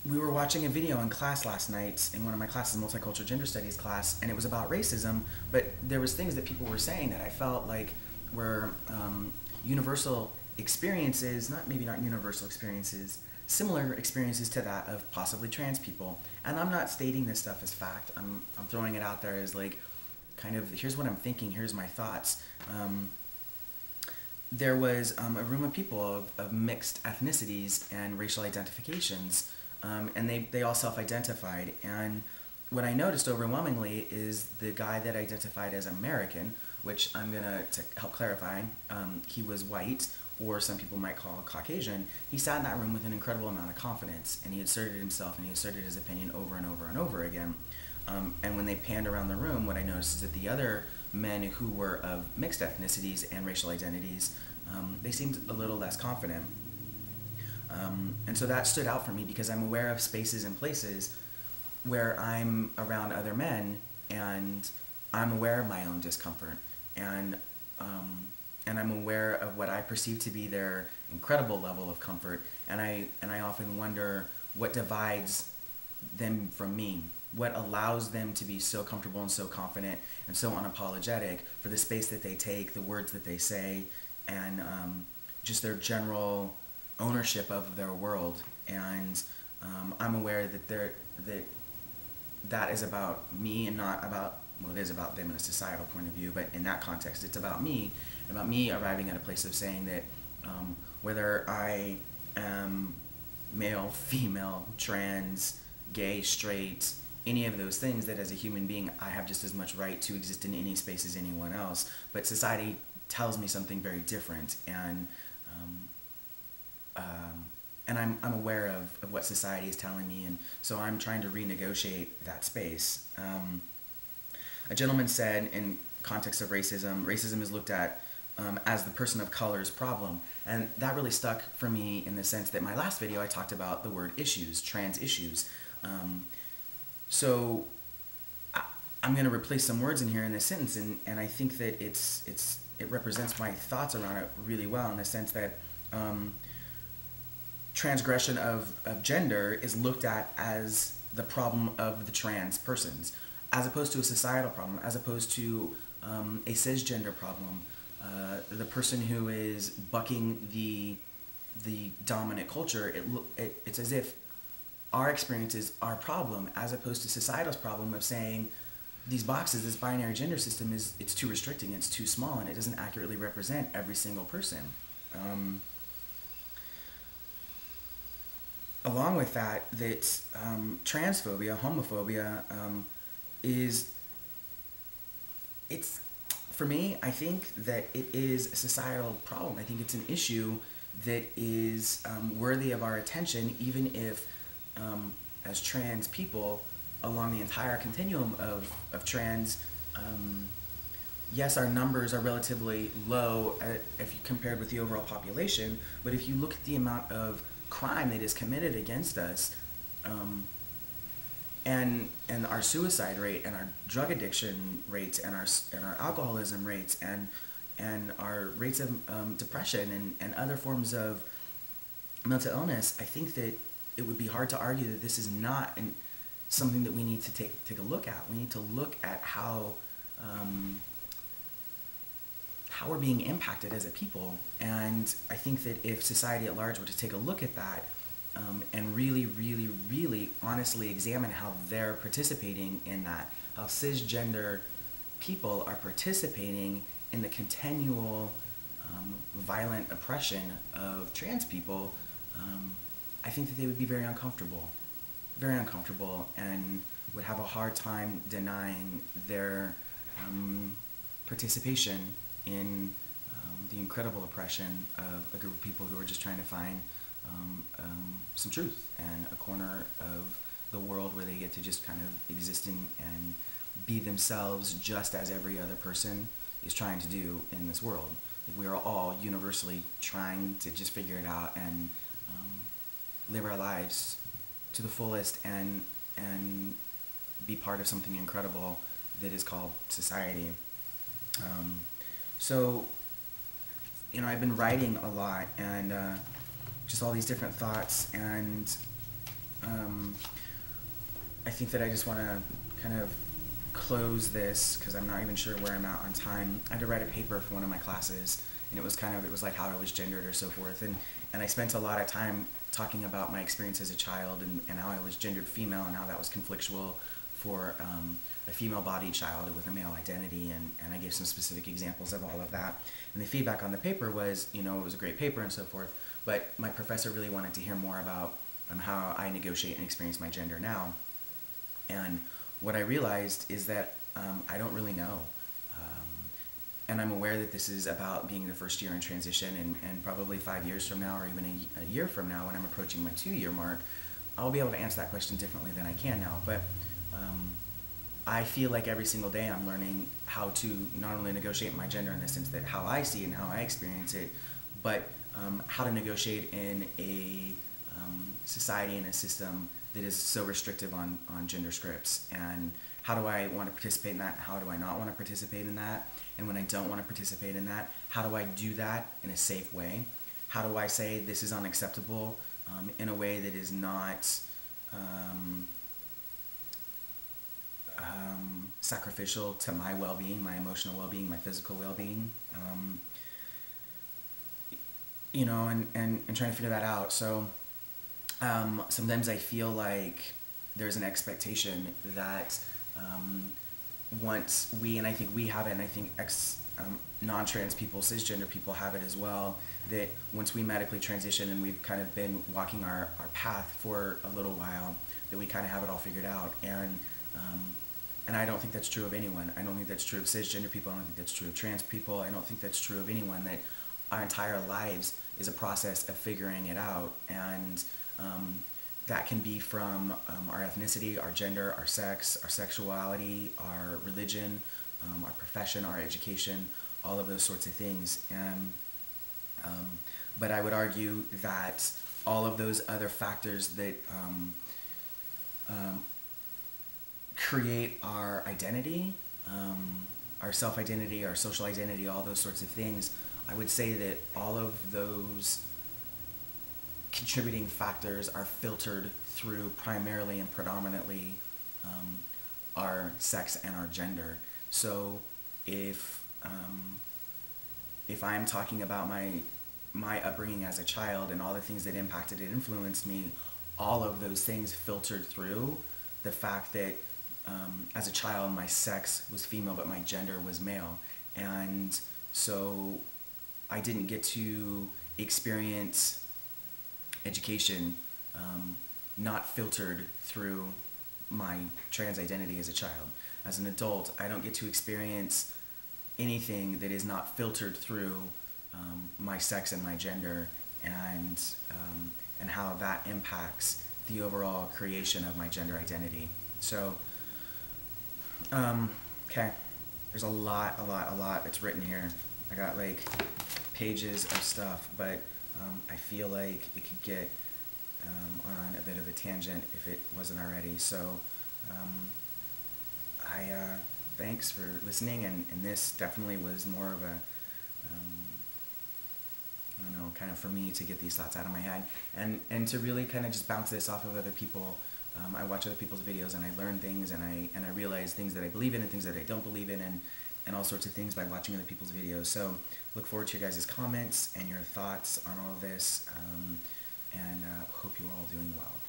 we were watching a video in class last night in one of my classes, multicultural gender studies class, and it was about racism. But there was things that people were saying that I felt like were universal experiences, not maybe not universal experiences, similar experiences to that of possibly trans people. And I'm not stating this stuff as fact. I'm throwing it out there as like kind of here's what I'm thinking, here's my thoughts. There was a room of people of mixed ethnicities and racial identifications, and they all self-identified. And what I noticed overwhelmingly is the guy that identified as American, which I'm gonna to help clarify, he was white, or some people might call Caucasian. He sat in that room with an incredible amount of confidence, and he asserted himself and he asserted his opinion over and over and over again. And when they panned around the room, what I noticed is that the other men who were of mixed ethnicities and racial identities, they seemed a little less confident. And so that stood out for me because I'm aware of spaces and places where I'm around other men and I'm aware of my own discomfort, and and I'm aware of what I perceive to be their incredible level of comfort, and I often wonder what divides them from me, what allows them to be so comfortable and so confident and so unapologetic for the space that they take, the words that they say, and just their general ownership of their world. And I'm aware that that is about me and not about, well, it is about them in a societal point of view, but in that context it's about me arriving at a place of saying that whether I am male, female, trans, gay, straight, any of those things, that as a human being I have just as much right to exist in any space as anyone else, but society tells me something very different. And I'm aware of what society is telling me, and so I'm trying to renegotiate that space. A gentleman said, in context of racism is looked at as the person of color's problem, and that really stuck for me in the sense that my last video I talked about the word issues, trans issues. So I'm going to replace some words in here in this sentence, and I think that it represents my thoughts around it really well, in the sense that transgression of gender is looked at as the problem of the trans persons, as opposed to a societal problem, as opposed to a cisgender problem. The person who is bucking the dominant culture, it's as if our experience is our problem, as opposed to societal's problem of saying these boxes, this binary gender system it's too restricting, it's too small, and it doesn't accurately represent every single person. Along with that, transphobia, homophobia, is, it's, for me, I think that it is a societal problem. I think it's an issue that is worthy of our attention, even if, as trans people, along the entire continuum of trans, yes, our numbers are relatively low if you compared with the overall population, but if you look at the amount of crime that is committed against us, and our suicide rate and our drug addiction rates and our alcoholism rates and our rates of depression and other forms of mental illness, I think that it would be hard to argue that this is not something that we need to take a look at. We need to look at how we're being impacted as a people. And I think that if society at large were to take a look at that, and really, really, really honestly examine how they're participating in that, how cisgender people are participating in the continual violent oppression of trans people, I think that they would be very uncomfortable, and would have a hard time denying their participation in the incredible oppression of a group of people who are just trying to find some truth and a corner of the world where they get to just kind of exist and be themselves, just as every other person is trying to do in this world. Like, we are all universally trying to just figure it out and live our lives to the fullest and be part of something incredible that is called society. So, I've been writing a lot, and just all these different thoughts, and um, I think that I just want to kind of close this because I'm not even sure where I'm at on time. I had to write a paper for one of my classes, and it was like how I was gendered or so forth, and I spent a lot of time talking about my experience as a child and how I was gendered female and how that was conflictual for a female-bodied child with a male identity, and I gave some specific examples of all of that. And the feedback on the paper was, it was a great paper and so forth, but my professor really wanted to hear more about how I negotiate and experience my gender now. And what I realized is that I don't really know. And I'm aware that this is about being the first year in transition, and probably 5 years from now, or even a year from now, when I'm approaching my 2-year mark, I'll be able to answer that question differently than I can now. But I feel like every single day I'm learning how to not only negotiate my gender in the sense that how I see it and how I experience it, but how to negotiate in a society and a system that is so restrictive on gender scripts, and how do I want to participate in that, how do I not want to participate in that, and when I don't want to participate in that, how do I do that in a safe way, how do I say this is unacceptable in a way that is not sacrificial to my well-being, my emotional well-being, my physical well-being, and trying to figure that out. So sometimes I feel like there's an expectation that once and I think we have it, and I think non-trans people, cisgender people have it as well, that once we medically transition and we've kind of been walking our path for a little while, that we kind of have it all figured out. And I don't think that's true of anyone. I don't think that's true of cisgender people. I don't think that's true of trans people. I don't think that's true of anyone, that our entire lives is a process of figuring it out. And that can be from our ethnicity, our gender, our sex, our sexuality, our religion, our profession, our education, all of those sorts of things. And but I would argue that all of those other factors that create our identity, our self-identity, our social identity, all those sorts of things, I would say that all of those contributing factors are filtered through primarily and predominantly our sex and our gender. So if I'm talking about my upbringing as a child and all the things that impacted and influenced me, all of those things filtered through the fact that as a child my sex was female but my gender was male, and so I didn't get to experience education not filtered through my trans identity as a child. As an adult, I don't get to experience anything that is not filtered through my sex and my gender, and how that impacts the overall creation of my gender identity. So, okay, there's a lot that's written here. I got like pages of stuff, but I feel like it could get on a bit of a tangent if it wasn't already. So thanks for listening, and this definitely was more of a I don't know, kind of for me to get these thoughts out of my head, and to really kind of just bounce this off of other people. I watch other people's videos and I learn things, and I realize things that I believe in and things that I don't believe in, and all sorts of things by watching other people's videos. So look forward to your guys' comments and your thoughts on all of this, and hope you're all doing well.